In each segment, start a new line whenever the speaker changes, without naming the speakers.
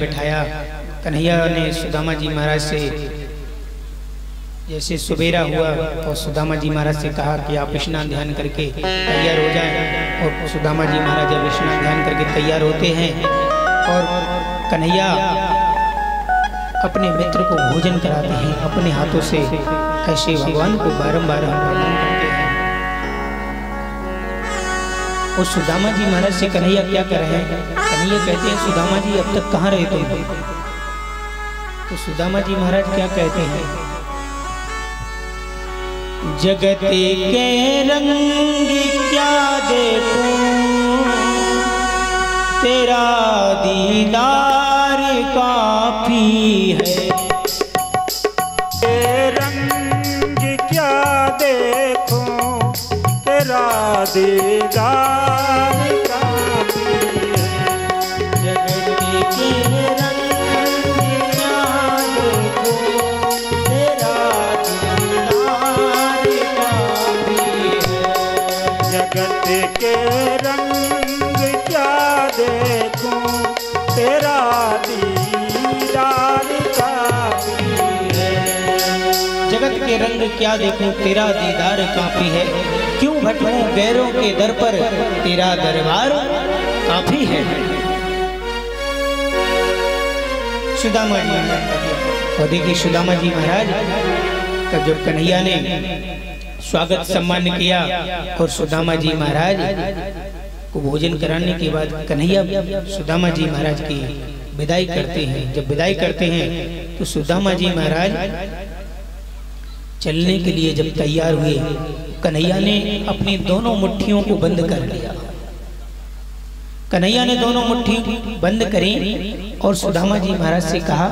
बिठाया। कन्हैया ने सुदामा जी महाराज से जैसे सुबेरा हुआ और सुदामा जी महाराज से कहा कि आप स्नान ध्यान करके तैयार हो जाएं। और सुदामा जी महाराज जब स्नान ध्यान करके तैयार होते हैं और कन्हैया अपने मित्र को भोजन कराते हैं अपने हाथों से, ऐसे भगवान को बारंबार प्रणाम करते हैं। और सुदामा जी महाराज से कन्हैया क्या कर रहे हैं? कन्हैया कहते हैं सुदामा जी अब तक कहाँ रहे तुम? तो सुदामा जी महाराज क्या कहते हैं? जगत के रंग क्या देखूं, तेरा दीदार काफी है।
रंग क्या देखूं, तेरा दीदार काफी है।
जगत के रंग क्या देखूं, तेरा दीदार काफी है।
जगत के रंग क्या देखूं, तेरा दीदार काफी है।
जगत के रंग क्या देखूं, तेरा दीदार काफी है। क्यों भटकूं गैरों के दर पर, तेरा दरबार काफी है। सुदामा जी और देखिए सुदामा जी महाराज का जब कन्हैया ने स्वागत सम्मान किया और सुदामा जी महाराज को भोजन कराने के बाद कन्हैया सुदामा जी महाराज की विदाई करते हैं। जब विदाई करते हैं तो सुदामा जी महाराज चलने के लिए जब तैयार हुए, कन्हैया ने अपनी दोनों मुट्ठियों को बंद कर लिया। कन्हैया ने दोनों मुट्ठी बंद करी और सुदामा जी महाराज से कहा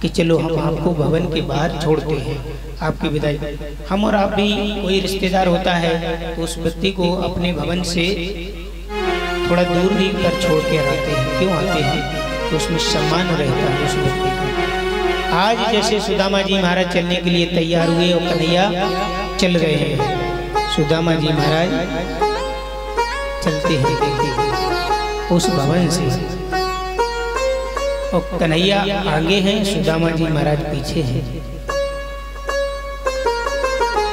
कि चलो हम आपको भवन के बाहर छोड़ते हैं, आपकी विदाई। हम और आप भी कोई रिश्तेदार होता है तो उस व्यक्ति को अपने भवन से थोड़ा दूर भी पर छोड़ के आते हैं। क्यों आते हैं? तो उसमें सम्मान रहता है उस व्यक्ति का। आज जैसे सुदामा जी महाराज चलने के लिए तैयार हुए और कन्हैया चल रहे हैं। सुदामा जी महाराज चलते हैं देखिए उस भवन से, और कन्हैया आगे हैं, सुदामा जी महाराज पीछे हैं।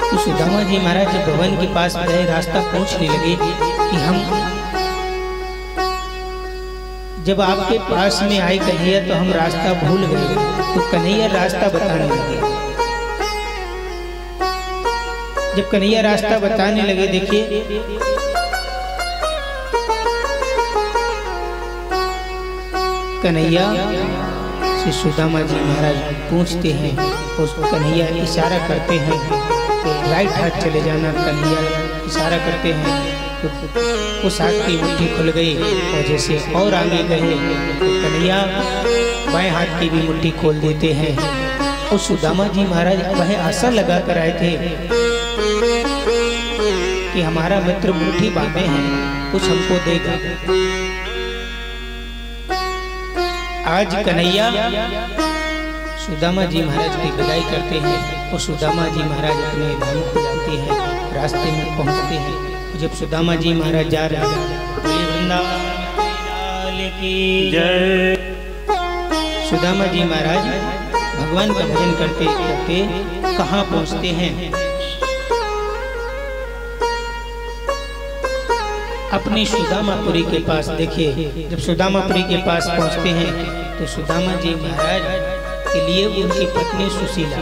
तो सुदामा जी महाराज जब भवन के पास गए, रास्ता पूछने लगे कि हम जब आपके पास में आए कन्हैया तो हम रास्ता भूल गए। तो कन्हैया रास्ता बताने लगे। जब कन्हैया रास्ता बताने लगे, देखिए कन्हैया से सुदामा जी महाराज पूछते हैं, उस कन्हैया इशारा करते हैं कि राइट हाथ चले जाना। कन्हैया इशारा करते हैं तो उस हाथ की मुट्ठी खुल गई और जैसे और आगे गए तो कन्हैया बाएं हाथ की भी मुट्ठी खोल देते हैं। और सुदामा जी महाराज वह आशा लगा कर आए थे कि हमारा मित्र मुट्ठी बांधे हैं, कुछ हमको देगा। आज कन्हैया सुदामा जी महाराज की विदाई करते हैं और सुदामा जी महाराज अपने धाम को जाते हैं। रास्ते में पहुंचते हैं, जब सुदामा जी महाराज जा रहे हैं, वृंदावन की जय। सुदामा जी महाराज भगवान का भजन करते करते कहाँ पहुंचते हैं? अपनी सुदामापुरी के पास। देखिए जब सुदामापुरी के पास पहुंचते हैं तो सुदामा जी महाराज के लिए उनकी पत्नी सुशीला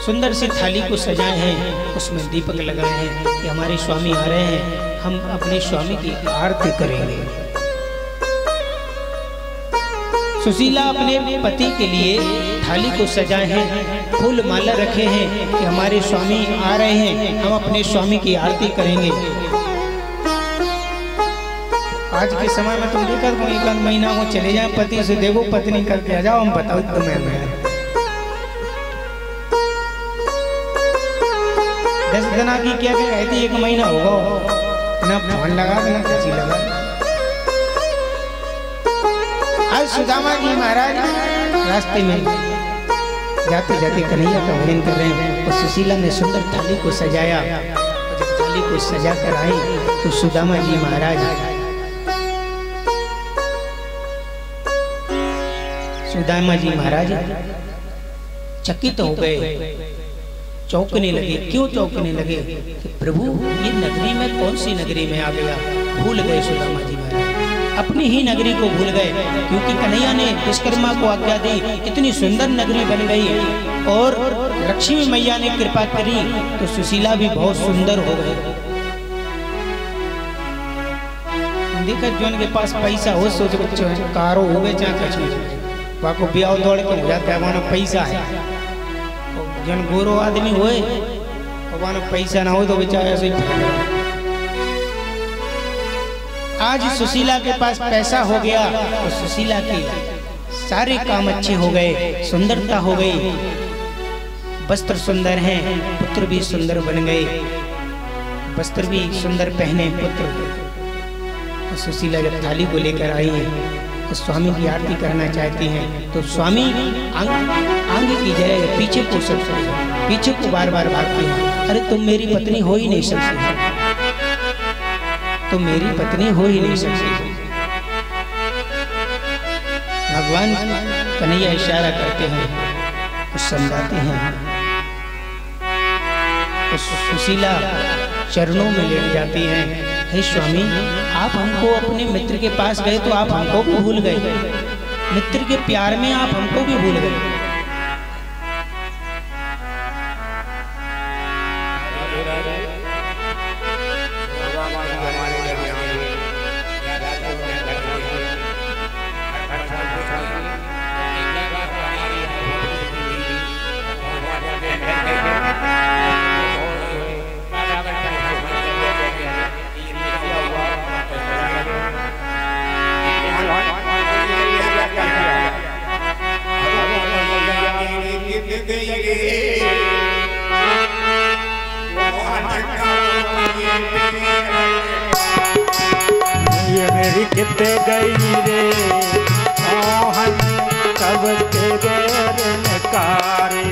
सुंदर सी थाली को सजाए हैं, उसमें दीपक लगाए हैं कि हमारे स्वामी आ रहे हैं, हम अपने स्वामी की आरती करेंगे। सुशीला अपने पति के लिए थाली को सजाए हैं, फूल माला रखे हैं कि हमारे स्वामी आ रहे हैं, हम अपने स्वामी की आरती करेंगे। आज के समय में तुम देखा तो एक महीना हो चले जाए पति से, देखो पत्नी करके आ जाओ, हम बताओ तुम्हें 10 दिन की क्या कहती, 1 महीना होगा ना फोन लगा देना कैसी लगा। आज सुदामा जी महाराज रास्ते में जाते जाते कन्हैया का भजन कर रहे हैं और सुशीला ने सुंदर थाली को सजाया। और जब थाली को सजा कर आई तो सुदामा जी महाराज सुदामा जी महाराज चकित हो गए, चौंकने लगे। क्यों चौंकने लगे? कि प्रभु ये नगरी में कौन सी नगरी में आ गया? भूल गए सुदामा जी महाराज, अपनी ही नगरी को भूल गए, क्योंकि कन्हैया ने विश्वकर्मा को आज्ञा दी, इतनी सुंदर नगरी बन गई और लक्ष्मी मैया ने कृपा करी तो सुशीला भी बहुत सुंदर हो गई। देखा जोन के पास पैसा हो सोच बच्चों कारो हो गए चाहे कछ वाको ब्याह दौड़ के हो जाता है, वहां पैसा है। जन गोरो आदमी होए वहां पैसा ना हो तो बेचारा ऐसे ही। आज सुशीला के पास पैसा हो गया तो सुशीला के सारे काम अच्छे हो गए, सुंदरता हो गई, वस्त्र सुंदर हैं, पुत्र भी सुंदर बन गए, वस्त्र भी सुंदर पहने पुत्र। सुशीला जब थाली को लेकर आई है तो स्वामी की आरती करना चाहती हैं, तो स्वामी आगे की जगह पीछे को सकते हैं, पीछे को बार बार भागती हैं। अरे तुम मेरी पत्नी हो ही नहीं सकती, तुम मेरी पत्नी हो ही नहीं सकती। भगवान कन्हैया इशारा करते हैं और समझाते हैं। तो सुशीला चरणों में लेट जाती हैं। हे स्वामी, आप हमको अपने मित्र के पास गए तो आप हमको भी भूल गए, मित्र के प्यार में आप हमको भी भूल गए।
ये मेरी कित गई रे मोहन कब के बेर नकारे।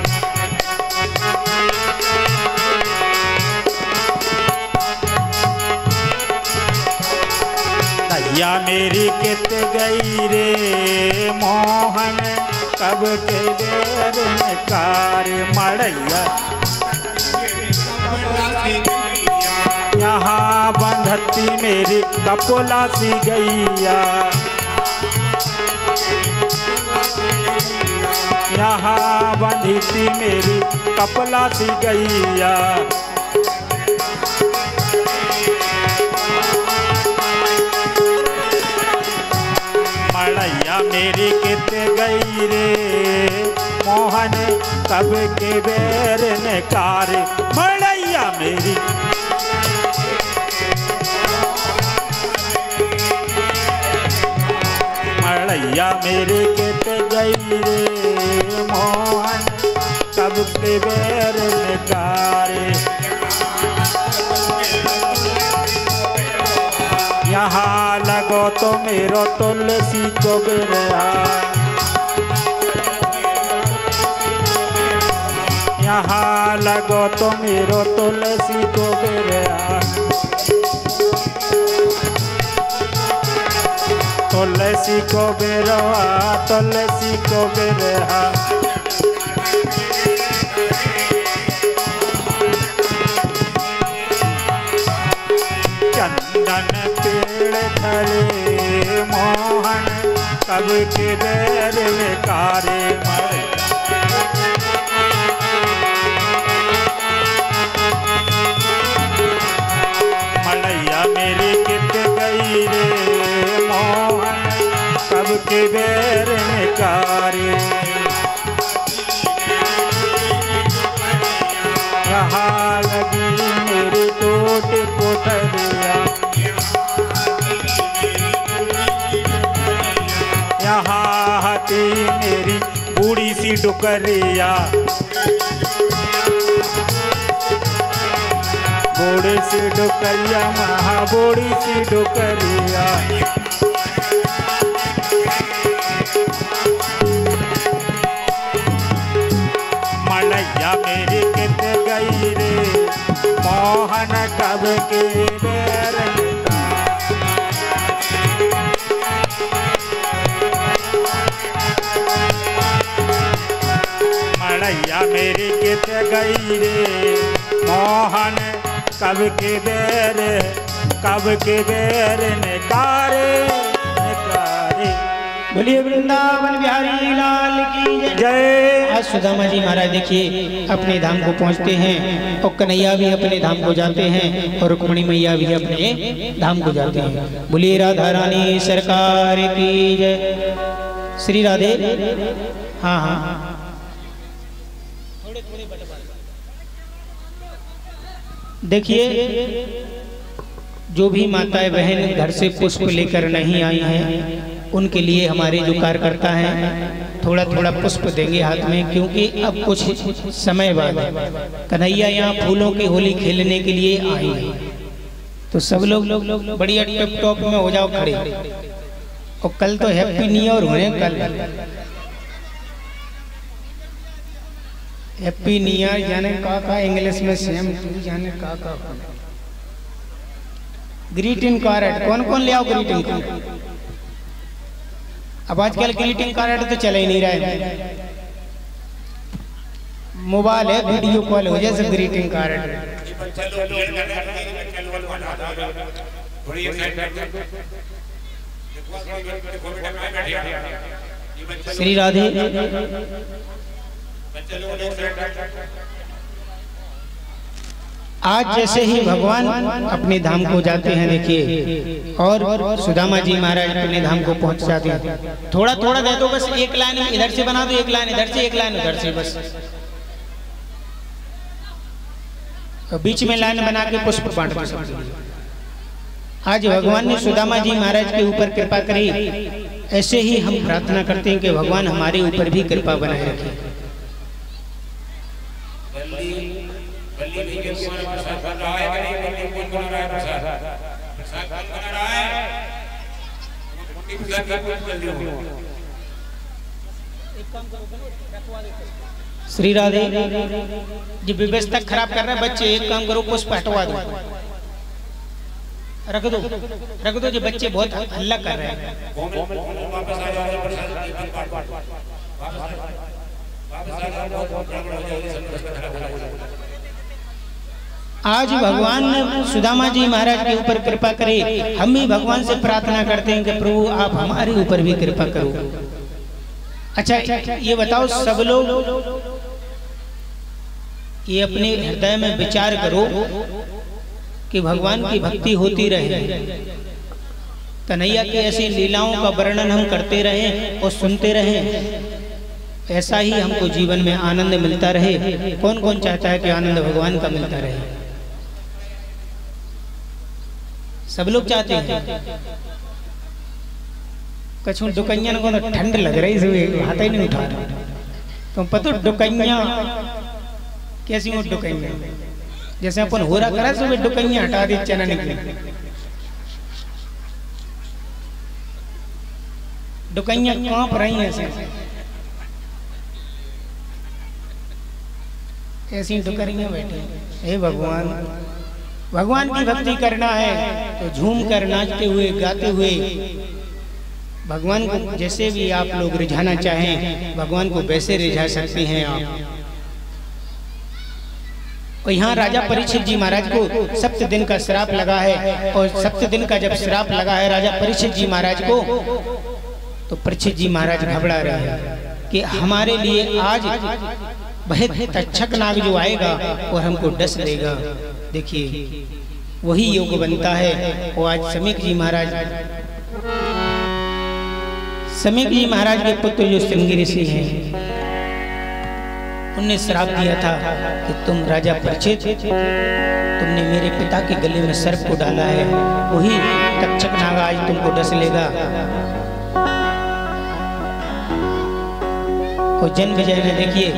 भैया मेरी कित गई रे मोहन कब के बेर नकारे। मड़ैया यहाँ बंधती मेरी कपोला सी गैया, यहाँ बंधती मेरी कपोला सी गैया। मड़ैया मेरी कित गई रे मोहन कब के बेर नकारे। मड़ैया मेरी मड़ैया मेरे कित गई रे मोहन कब के बेर नकारे। यहाँ लगो तो मेरो तुलसी को बिरहा, यहाँ लगो तो मेरो तुलसी को बिरहा। तुलसी को बिरहा, तुलसी को बिरहा। चंदन पेड़ धरे मोहन कब के बेर नकारे। मड़ैया मेरी कित गई रे मोहन कब के बेर नकारे। यहाँ लगी मेरी टूट कोठरिया, यहाँ हती मेरी बूढ़ी सी डुकरिया। बूढ़ी सी डुकरिया, महा बूढ़ी सी डुकरिया। मड़ैया मेरी कित गई रे मोहन कब के बेर नकारे। कन्हैया मेरी कित गई रे मोहन कब के बेर निकारे निकारे।
बोलिए वृंदावन बिहारी लाल की
जय।
आज सुदामा जी महाराज देखिए अपने धाम को पहुंचते हैं और कन्हैया भी अपने धाम को जाते हैं और रुक्मिणी मैया भी अपने धाम को जाते हैं। बोलिए राधा रानी सरकार की जय। श्री राधे। हाँ हाँ देखिए जो भी माताएं बहन घर से पुष्प लेकर नहीं आई हैं उनके लिए हमारे जो कार्यकर्ता हैं थोड़ा थोड़ा पुष्प देंगे हाथ में, क्योंकि अब कुछ समय बाद कन्हैया यहाँ फूलों की होली खेलने के लिए आए हैं। तो सब लोग बढ़िया टिप टॉप में हो जाओ खड़े। और कल तो हैप्पी न्यू ईयर होने, कल हैप्पी न्यू ईयर जाने का इंग्लिश में सेम टू जाने का ग्रीटिंग कार्ड कौन कौन ले आओ ग्रीटिंग कार्ड। अब आजकल ग्रीटिंग कार्ड तो चले ही नहीं रहे, मोबाइल है वीडियो कॉल हो जाए सब ग्रीटिंग कार्ड। श्री राधे। आज जैसे ही भगवान अपने धाम को जाते हैं देखिए, और सुदामा जी महाराज अपने धाम को पहुंच जाते हैं। थोड़ा थोड़ा दे दो बस, एक लाइन इधर से बना दो, एक लाइन इधर से, एक लाइन उधर से, बस बीच में लाइन बना के पुष्प बांट दो। आज भगवान ने सुदामा जी महाराज के ऊपर कृपा करी, ऐसे ही हम प्रार्थना करते हैं कि भगवान हमारे ऊपर भी कृपा बनाए रखे। श्री राधे जी व्यवस्था खराब कर रहे हैं बच्चे, एक काम करो पुष्प हटवा दो, रख दो जो बच्चे बहुत हल्ला कर रहे हैं। आज भगवान ने सुदामा जी महाराज के ऊपर कृपा करे, हम भी भगवान से प्रार्थना करते हैं कि प्रभु आप हमारे ऊपर भी कृपा करो। अच्छा ये बताओ सब लोग ये अपने हृदय में विचार करो कि भगवान की भक्ति होती रहे, कन्हैया की ऐसी लीलाओं का वर्णन हम करते रहें और सुनते रहें, ऐसा ही हमको जीवन में आनंद मिलता रहे। कौन कौन चाहता है कि आनंद भगवान का मिलता रहे? सब लोग चाहते हैं। कछु डुकैया को तो ठंड लग रही है, हाथ ही नहीं उठा रहा। तुम पता डुकैया कैसी हो? डुकैया जैसे अपन हो रहा करा सुबह डुकैया हटा दी चना निकली। डुकैया कांप रही हैं ऐसी डुकरियां बैठी। हे भगवान, भगवान की भक्ति करना है तो झूम कर नाचते हुए गाते हुए भगवान को जैसे भी आप लोग रिझाना चाहें भगवान को वैसे रिझा सकते हैं आप। और यहाँ राजा परीक्षित जी महाराज को 7 दिन का श्राप लगा है, और 7 दिन का जब श्राप लगा है राजा परीक्षित जी महाराज को, तो परीक्षित जी महाराज घबरा रहे हैं कि हमारे लिए आज बहुत तक्षक नाग जो आएगा और हमको डस लेगा। देखिए वही योग बनता है। और आज समीक जी महाराज के पुत्र जो श्रृंगी ऋषि हैं, उनने श्राप दिया था कि तुम राजा परीक्षित, तुमने मेरे पिता के गले में सर्प को डाला है, वही तक्षक नाग आज तुमको डस लेगा। और जन विजय में देखिए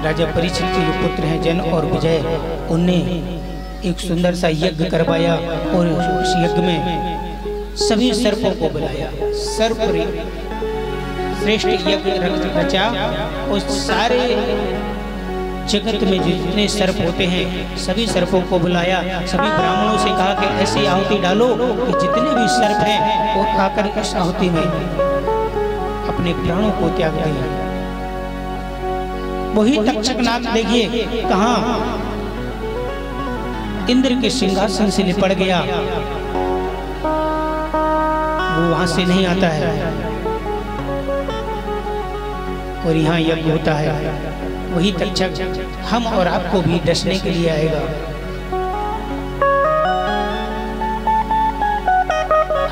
राजा परीक्षित के जो पुत्र हैं जन और विजय, उनने एक सुंदर सा यज्ञ करवाया और उस यज्ञ में सभी सर्पों को बुलाया। सर्प श्रेष्ठ यज्ञ रचा और सारे जगत में जितने सर्प होते हैं सभी सर्पों को बुलाया। सभी ब्राह्मणों से कहा कि ऐसी आहुति डालो कि जितने भी सर्प हैं वो आकर इस आहुति में अपने प्राणों को त्याग दें। वही तक्षक नाग देखिए कहाँ इंद्र के सिंहासन से लिपट गया, वो वहां से नहीं आता है और यहाँ यज्ञ होता है। वही तक्षक हम और आपको भी डसने के लिए आएगा।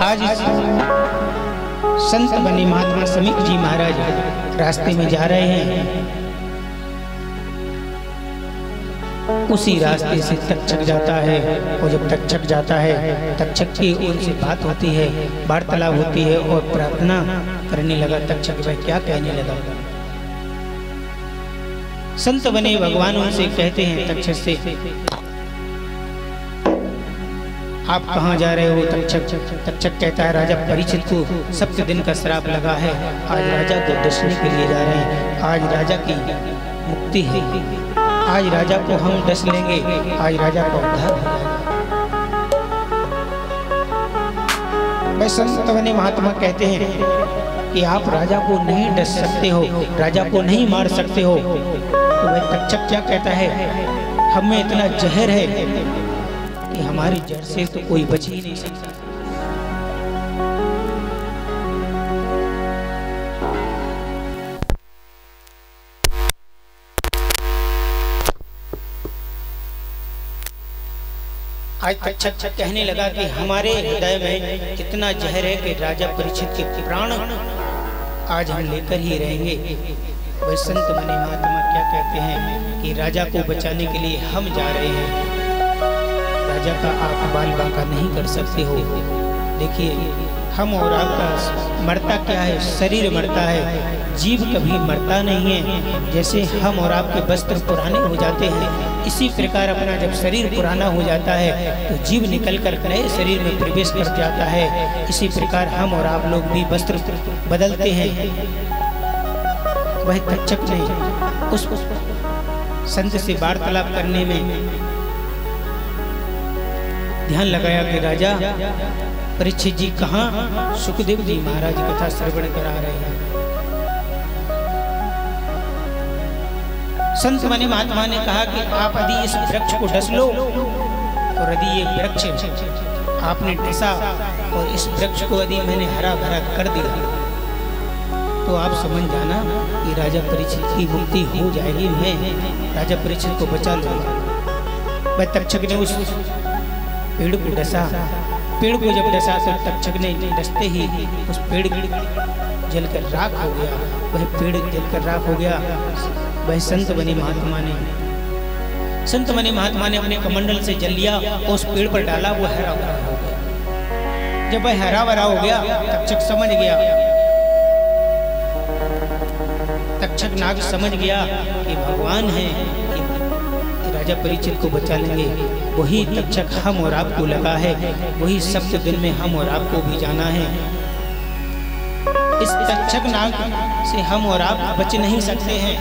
आज संत बने महात्मा समीक जी महाराज रास्ते में जा रहे हैं, उसी रास्ते से तक्षक जाता है और जब तक्षक जाता है तक्षक की ओर से बात होती है, वार्तालाप होती है और प्रार्थना करने लगा। तक्षक वह क्या कहने लगा? संत बने भगवान उनसे कहते हैं तक्षक से, आप कहाँ जा रहे हो? तक्षक कहता है राजा परीक्षित को 7 दिन का श्राप लगा है, आज राजा को डसने के लिए जा रहे हैं। आज राजा की मुक्ति है, आज राजा को हम डस लेंगे, आज राजा का उद्धार हो जाएगा। भाई संत बने महात्मा कहते हैं कि आप राजा को नहीं डस सकते हो, राजा को नहीं मार सकते हो। तो वह तक्षक क्या कहता है? हमें इतना जहर है कि हमारी जड़ से तो कोई बच ही नहीं सकता। आज तक्षक कहने लगा कि हमारे हृदय में इतना जहर है कि राजा परीक्षित के प्राण आज हम लेकर ही रहेंगे। वह संत बने महात्मा क्या कहते हैं कि राजा को बचाने के लिए हम जा रहे हैं। राजा का आप बाल बांका नहीं कर सकते हो। देखिए हम और आपका मरता क्या है? शरीर मरता है, जीव कभी मरता नहीं है। जैसे हम और आपके वस्त्र पुराने हो जाते हैं, इसी प्रकार अपना जब शरीर पुराना हो जाता है तो जीव निकलकर नए शरीर में प्रवेश कर जाता है। इसी प्रकार हम और आप लोग भी वस्त्र बदलते हैं। वह तक्षक ने उस संत से वार्तालाप करने में ध्यान लगाया कि राजा परीक्षित जी कहाँ? सुखदेव जी महाराज कथा श्रवण करा रहे हैं। संत बने महात्मा ने कहा कि आप यदि इस वृक्ष को डस लो और यदि ये वृक्ष आपने डसा और इस वृक्ष को यदि मैंने हरा भरा कर दिया तो आप समझ जाना कि राजा परीक्षित की मुक्ति हो जाएगी, मैं राजा परीक्षित को बचा लूंगा। वह तक्षक ने उस पेड़ को डसा। पेड़ को जब डसा तो तक्षक ने डसते ही उस पेड़ जलकर राख हो गया। वह पेड़ जलकर राख हो गया। वह संत बने महात्मा ने अपने कमंडल से जल लिया और उस पेड़ पर डाला, वो हरा भरा हो गया। जब वह हरा भरा हो गया तक्षक समझ गया, तक्षक नाग समझ गया कि भगवान है कि राजा परीक्षित को बचा लेंगे। वही तक्षक हम और आपको लगा है, वही 7 दिन में हम और आपको भी जाना है। इस तक्षक नाग से हम और आप बच नहीं सकते हैं।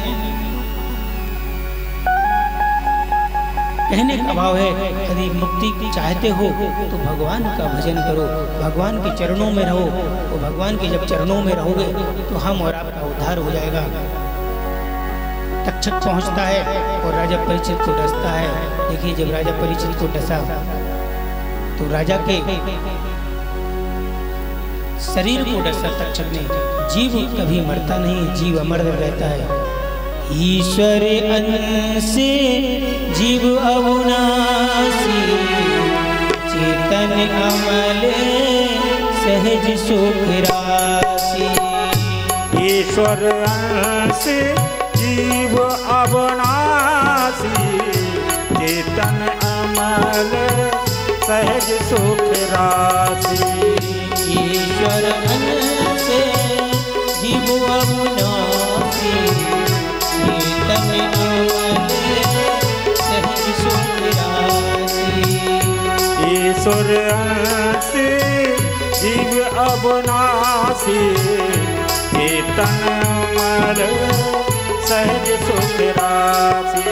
कहने का भाव है यदि मुक्ति चाहते हो तो भगवान का भजन करो, भगवान के चरणों में रहो। तो भगवान के जब चरणों में रहोगे तो हम और आपका उद्धार हो जाएगा। तक्षक पहुंचता है और राजा परीक्षित को डसता है। देखिए जब राजा परीक्षित को डसा तो राजा के शरीर को डसा तक्षक ने। जीव कभी मरता नहीं, जीव अमर रहता है। ईश्वर अंश जीव अविनाशी, चेतन अमल सहज सुख राशि।
ईश्वर अंश जीव अविनाशी, चेतन अमल सहज सुख राशि।
ईश्वर अंश जीव अविनाशी, चेतन अमल सहज सुख राशि।
ईश्वर अंश जीव अविनाशी, चेतन अमल सहज सुख राशि।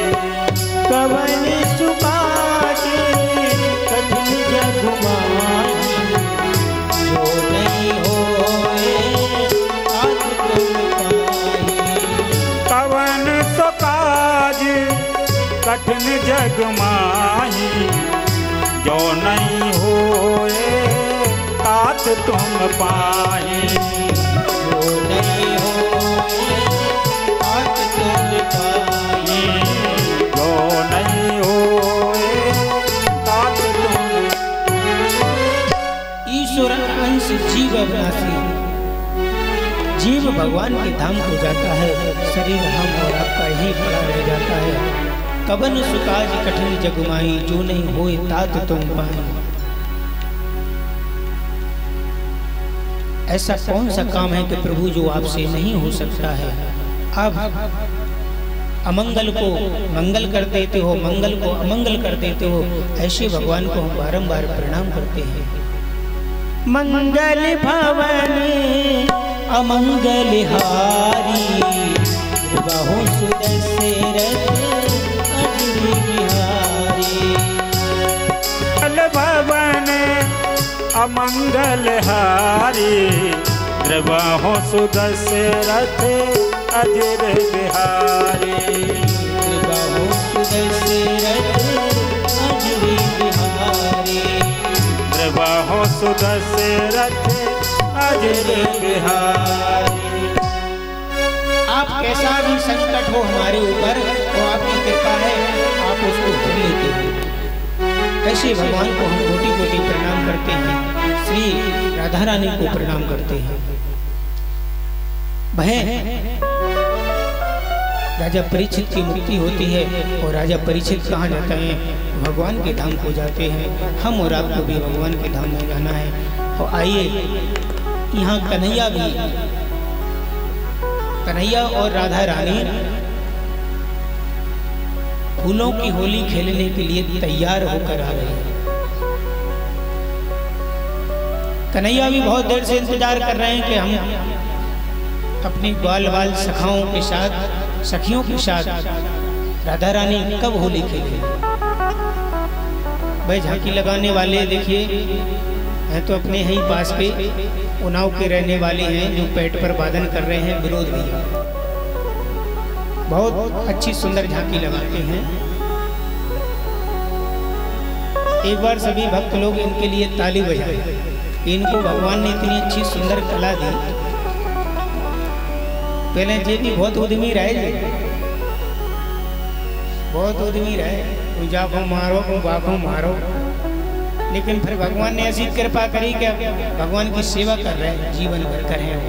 कवन चुका के कठिन जग माही, जो नहीं होए आज तुम पाई।
कवन चुका कठिन जग माही, जो नहीं होए तात तुम पाही।
जो नहीं होए तात तुम पाही,
जो नहीं होए तात तुम।
ईश्वर अंश जीव अविनाशी, जीव भगवान के धाम को जाता है, शरीर हम और आपका ही पड़ा रह जाता है। कबन सुकाज कठिन जगमाई, जो नहीं होए तात तुम पाई। ऐसा कौन सा काम है कि प्रभु जो आपसे नहीं हो सकता है। आप अमंगल को मंगल कर देते हो, मंगल को अमंगल कर देते हो। ऐसे भगवान को हम बारंबार प्रणाम करते हैं। मंगल भवन अमंगल हारी, बाहो सुदशरथ अजर बिहारी।
मंगल भवन अमंगल हारी, द्रवाहो सुदशरथ अजर बिहारी।
बाहो सुदशरथ अजर बिहारी,
द्रवाहो सुदशरथ अजर बिहारी।
आप कैसा भी संकट हो हमारे ऊपर, तो आपकी कृपा है, आप उसको भर लेते हो। ऐसे भगवान को हम कोटि कोटि प्रणाम करते हैं। श्री राधा रानी को प्रणाम करते हैं। बहन, राजा परीक्षित की मुक्ति होती है और राजा परीक्षित कहाँ जाते हैं? भगवान के धाम को जाते हैं। हम और आपको भी भगवान के धाम में जाना है। तो आइए, यहाँ कन्हैया भी, कन्हैया और राधा रानी फूलों की होली खेलने के लिए तैयार होकर आ रहे हैं। कन्हैया भी बहुत देर से इंतजार कर रहे हैं कि हम अपनी ग्वाल वाल सखाओं के साथ, सखियों के साथ राधा रानी कब होली खेलेंगे। भाई झांकी लगाने वाले देखिए हैं तो अपने ही पास के उन्नाव के रहने वाले हैं, जो पेट पर वादन कर रहे हैं। विरोध भैया बहुत अच्छी सुंदर झांकी लगाते हैं। एक बार सभी भक्त लोग इनके लिए ताली बजाएं। इनको भगवान ने इतनी अच्छी सुंदर कला दी। पहले जे भी बहुत उद्यमी रहे, बहुत उद्यमी रहे, जाको मारो बाको मारो, लेकिन फिर भगवान ने ऐसी कृपा करी कि भगवान की सेवा कर रहे हैं, जीवन भर कर रहे हैं।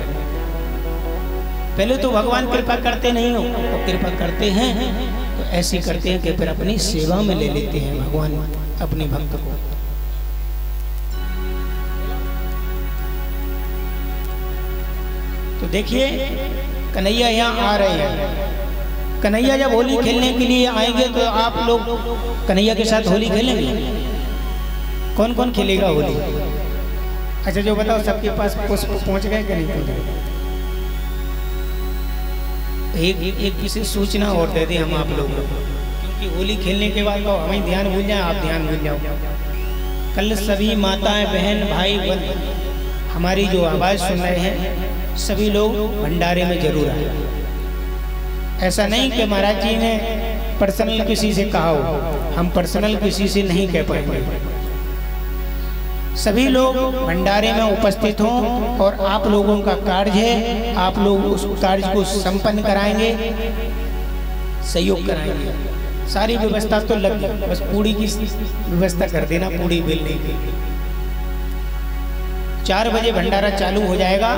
पहले तो भगवान कृपा करते नहीं हो, तो कृपा करते हैं तो ऐसी करते हैं कि फिर अपनी सेवा में ले लेते हैं भगवान अपने भक्त को। तो देखिए कन्हैया यहाँ आ रहे हैं। कन्हैया जब होली खेलने के लिए आएंगे तो आप लोग कन्हैया के साथ होली खेलेंगे। कौन कौन खेलेगा होली? अच्छा जो बताओ, सबके पास पुष्प पहुंच गए कि नहीं पहुंच गए? एक विशेष सूचना और दे दें हम आप लोगों को, क्योंकि होली खेलने के बाद तो हमें ध्यान भूल जाए, आप ध्यान भूल जाओ। कल सभी माताएं, बहन, भाई, बहन हमारी जो आवाज़ सुन रहे हैं, सभी लोग भंडारे में जरूर आए। ऐसा नहीं कि महाराज जी ने पर्सनल किसी से कहा हो, हम पर्सनल किसी से नहीं कह पाएंगे। सभी लोग भंडारे में उपस्थित हों और आप लोगों का कार्य है, आप लोग उस कार्य को संपन्न कराएंगे, सहयोग कराएंगे। सारी व्यवस्था तो लग गई, बस पूड़ी की व्यवस्था कर देना, पूड़ी बेलने की। 4 बजे भंडारा चालू हो जाएगा।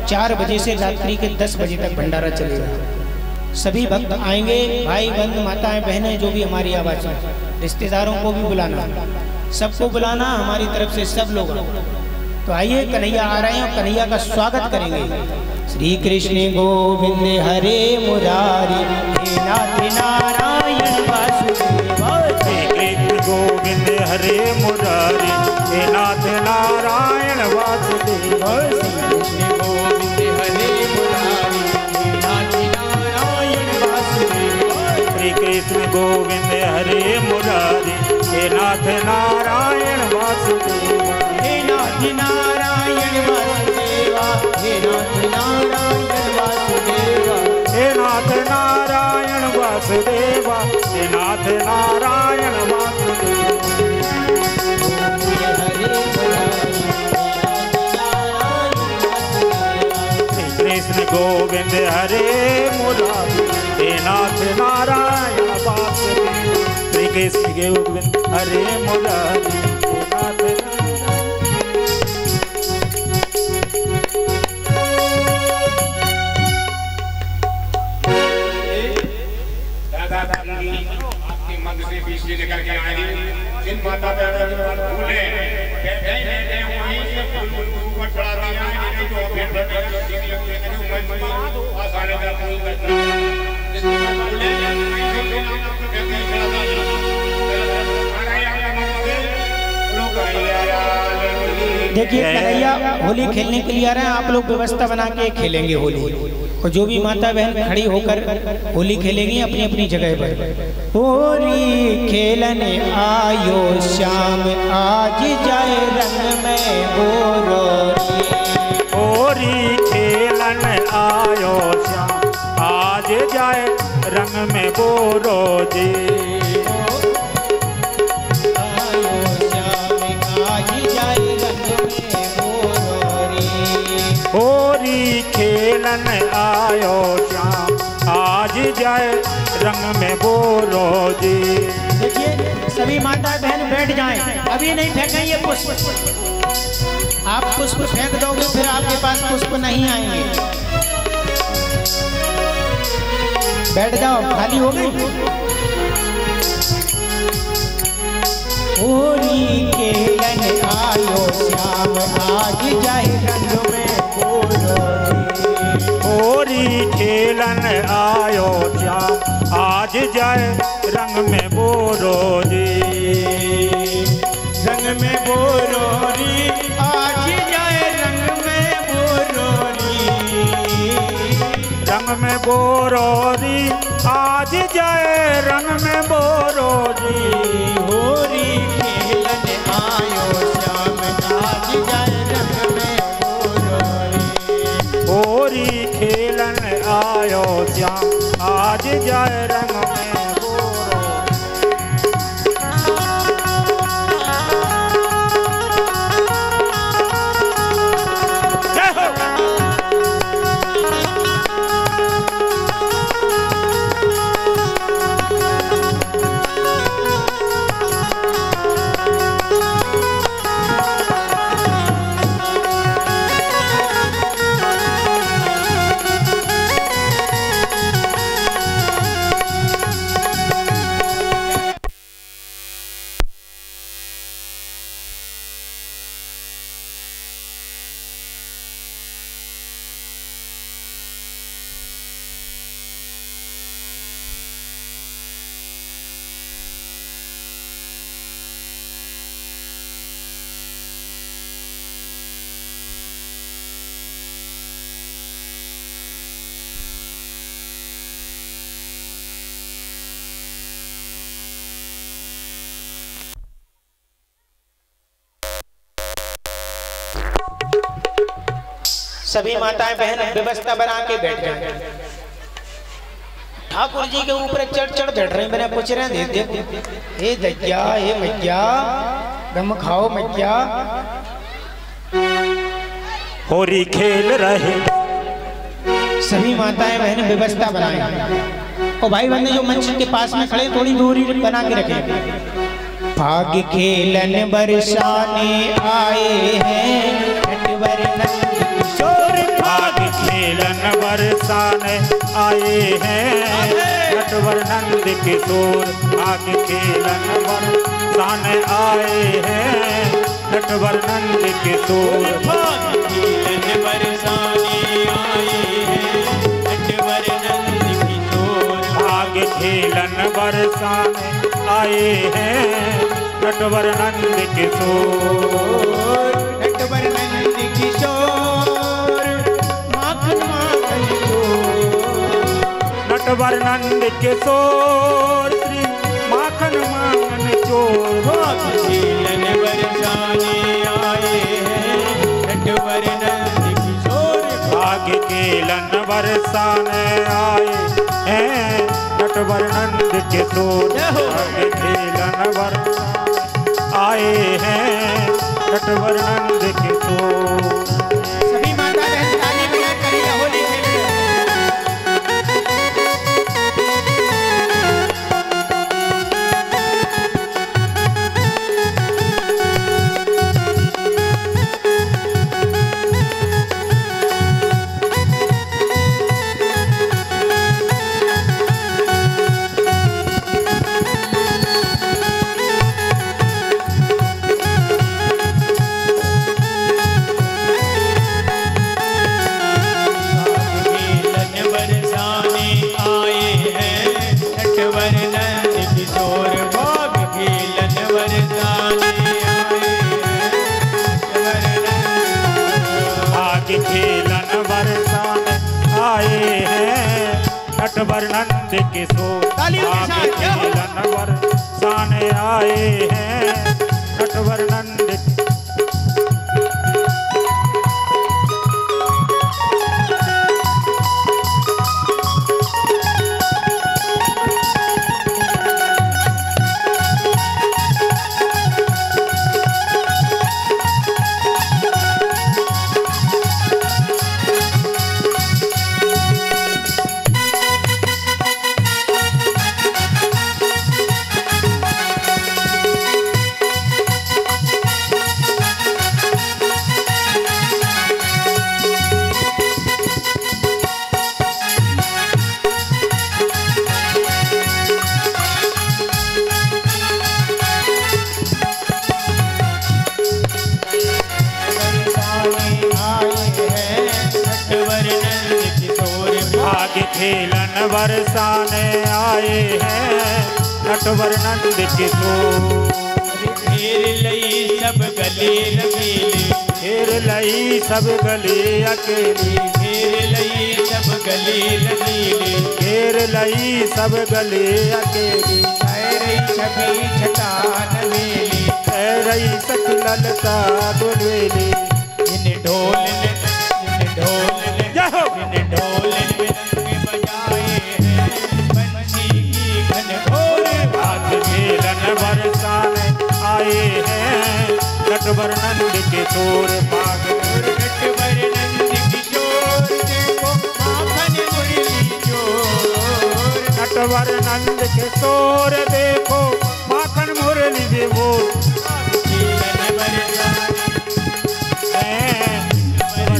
4 बजे से रात्रि के 10 बजे तक भंडारा चलेगा। सभी भक्त आएंगे, भाई बंधु, माताएं, बहनें, जो भी हमारी आवाज़ सुने, रिश्तेदारों को भी बुलाना, सबको बुलाना, हमारी तरफ से सब लोग। तो आइए, कन्हैया आ रहे हैं और कन्हैया का स्वागत करेंगे। श्री कृष्ण गोविंद हरे मुरारी, हे नाथ नारायण वासुदेव।
श्री कृष्ण गोविंद हरे मुरारी, हे नाथ नारायण वासुदेव।
श्री कृष्ण गोविंद हरे मुरारी, हे नाथ नारायण वासुदेव।
श्री कृष्ण गोविंद हरे मुरारी, हे नाथ नारायण वासुदेव।
हे नाथ नारायण वासुदेवा, हे नाथ नारायण वासुदेवा,
हे नाथ नारायण वासुदेवा, हे नाथ नारायण कृष्ण गोविंद हरे मुरारी हे नाथ नारायण वासुदेव। श्री कृष्ण गोविंद हरे मुरारी हे नाथ
आपके मन से बीच से निकल के आएंगे। जिन माता पिता की बात भूले बैठे वहीं से ऊपर चढ़ा दिया है जो भेंट आसानी से अपनी
देखिए कन्हैया होली खेलने के लिए आ रहे हैं, आप लोग व्यवस्था बना के खेलेंगे होली। और जो भी माता बहन खड़ी होकर होली खेलेंगी अपनी अपनी जगह पर। होली खेलन आयो श्याम आज जाए रंग में गोरोरी।
होली खेलन आयो श्याम आज जाए रंग में गोरोरी। होली खेलन आयो श्याम आज जाए रंग में बोलो जी।
देखिए सभी माता बहन बैठ जाएं, अभी नहीं फेंकेंगे पुष्प। आप पुष्प फेंक दोगे फिर आपके पास पुष्प नहीं आएंगे। बैठ जाओ, खाली हो गई। होली खेलन आयो श्याम आज जाए रंग में
होली खेलन आयो श्याम आज जाए रंग में बोरो जी।
रंग में बोरोरी आज जाए रंग में बोरोरी।
रंग में बोरोरी आज जाए रंग में बोरोरी।
होली खेलन आयो श्याम आज जाए रंग में बोरोरी।
होली खेलन आयो श्याम आज जाए रंग में बोरो। जय हो।
सभी माताएं बहन व्यवस्था बना के बैठ जाए। ठाकुर जी के ऊपर चढ़ चढ़ बैठ रहे, मैंने पूछ रहे हैं दे हे दैया हे मैया दम खाओ मैया।
होली खेल रहे
सभी माताएं बहन व्यवस्था बनाए। और भाई बहन जो मंच के पास में खड़े थोड़ी दूरी बना के रखे। भाग खेलन बरसाने आए हैं नटवर नंद किशोर।
भाग खेलन बरसाने आए हैं नटवर नंद किशोर। भाग खेलन बरसाने आए हैं नटवर नंद किशोर।
भाग खेलन बरसाने आए हैं नटवर नंद किशोर।
भाग खेलन बरसाने आए हैं नटवर नंद किशोर।
नटवर नंद किशोर माखन माखन चोर।
नटवर नंद किशोर श्री माखन माखन चोर।
भाग खेलन बरसाने आए हैं नटवर नंद किशोर।
भाग खेलन बरसाने आए हैं नटवर नंद किशोर। भाग खेलन बरसाने आए हैं नटवर नंद किशोर।
सभी माता बहन ताली बजा कर होली
नटवर नंद किशोर आगे खेलन बरसाने आए हैं नटवर नंद। खेलन बरसाने आए हैं नटवर नंद किशोर।
घेर लई सब गले रंगीली
घेर लई सब गले अकेली
घेर लई सब गले रंगीली
घेर लई सब गले अकेली
रही छवि छटा नवेली
रही सख ललता दुलवेली
इन ढोल
आए हैं नटवर नंद किशोर
नटवर नंद किशोर देखो माखन मुरली जोर
नटवर नंद किशोर देखो माखन मुरली देवो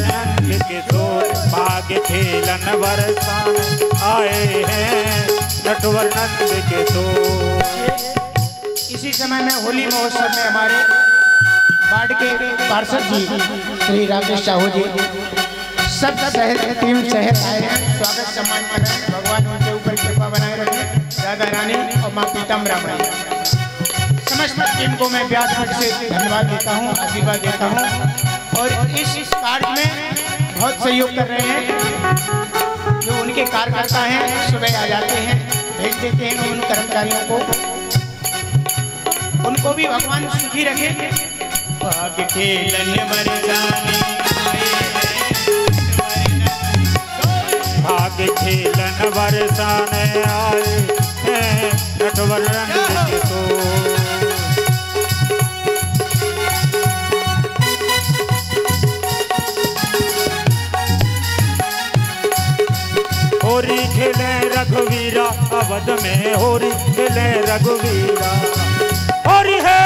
नंद किशोर भाग्य खेलन बरसाने आए हैं नटवर नंद किशोर।
इसी समय में होली महोत्सव में हमारे वार्ड के पार्षद जी श्री राकेश साहू जी सब शहर टीम शहर आए हैं, स्वागत सम्मान कर रहे हैं। भगवान उनके ऊपर कृपा बनाए रखें, राधा रानी और माँ पीताम्बरा रानी। समस्त टीम को मैं व्यास मठ से धन्यवाद देता हूँ, आशीर्वाद देता हूँ। और इस कार्य में बहुत सहयोग कर रहे हैं जो उनके कार्यकर्ता हैं, सुबह आ जाते हैं, भेज देते हैं उन कर्मचारियों को, उनको भी भगवान सुखी रखे।
भाग्य खेलन बरसाने
भाग्य खेलन बरसाने आए हैं नटवर नंद किशोर। होरी खेले रघुवीरा अवध में होरी खेले रघुवीरा होरी है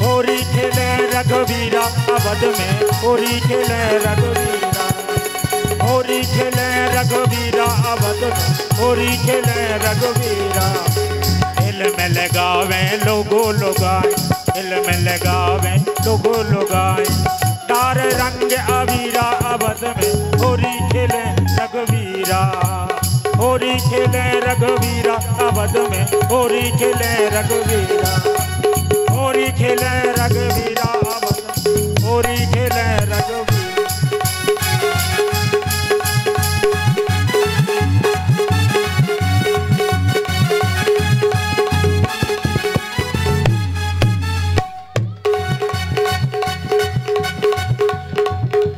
होरी खेले रघुवीरा अवध में होरी खेले रघुवीरा होरी खेले रघुवीरा अवध में होरी खेले रघुवीरा। हिल में लगावे लोगो लगाए हिल में लगावे लोगो लगाए तार रंग अवीरा अवध में होरी खेले रघुवीरा होरी खेले रघुवीरा अवध में होरी खेले रघुवीरा होरी खेले रघुवीरा अवध होरी खेले रघुवीरा।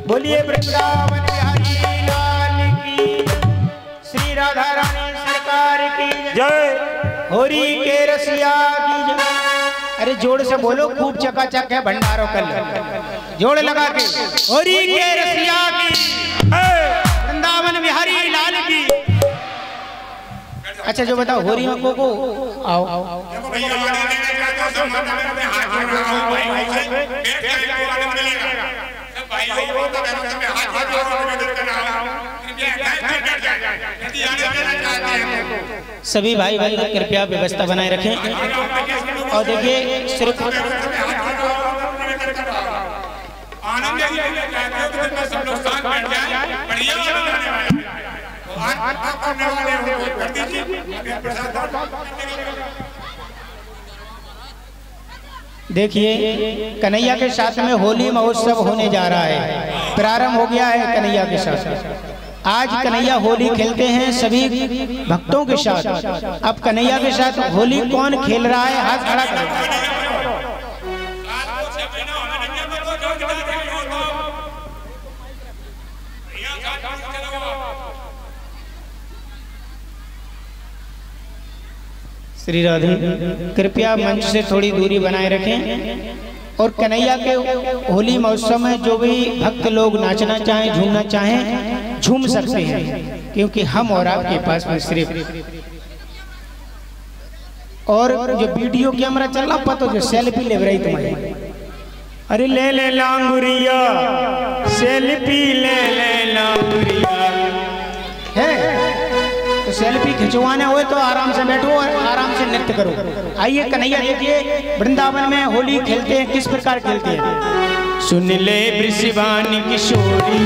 बोलिए वृंदावन बिहारी लाल की, श्री राधा रानी सरकार की
जय,
होरी के रसिया की जय। अरे जोड़ से बोलो, खूब चकाचक है भंडारों कर जोड़ लगा के। होरी के रसिया की, वृंदावन बिहारी लाल की। अच्छा जो बताओ, होरी में को आओ आओ सभी भाई भाई कृपया व्यवस्था बनाए रखें। और देखिए सिर्फ देखिए कन्हैया के साथ में होली महोत्सव होने जा रहा है, प्रारंभ हो गया है कन्हैया के साथ। आज कन्हैया होली खेलते हैं सभी भक्तों के साथ। अब कन्हैया के साथ होली कौन खेल रहा है, हाथ खड़ा करें। श्री राधे, कृपया मंच से थोड़ी दूरी बनाए रखें और कन्हैया के होली महोत्सव में जो भी भक्त लोग नाचना चाहें, झूमना चाहें, झूम सकते हैं, क्योंकि हम और आपके पास में सिर्फ और जो वीडियो कैमरा चल रहा पता जो सेल्फी ले रही तुम्हारी, अरे ले ले लांगुरिया सेल्फी ले लांगुरिया है, तो सेल्फी खिंचवाने हुए तो आराम से बैठो और आराम से नृत्य करो। आइए कन्हैया देखिए वृंदावन में होली खेलते हैं, किस प्रकार खेलते हैं।
सुन ले वृषभान किशोरी,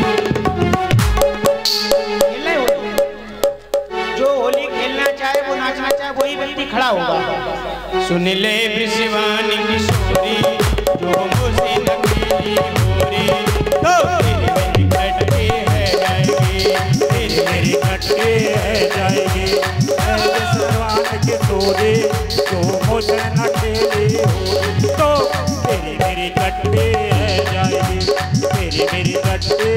जो होली खेलना चाहे वो नाचना चाहे वही व्यक्ति खड़ा होगा।
सुन ले वृषभान किशोरी, जो मुझसे नकेली मोरी, तो मेरी कटके है जाएगी,
मेरी कटके है जाएगी। सरवान के तोरे जो मुझे न खेली हो, तो मेरी कटके है जाएगी, मेरी कटके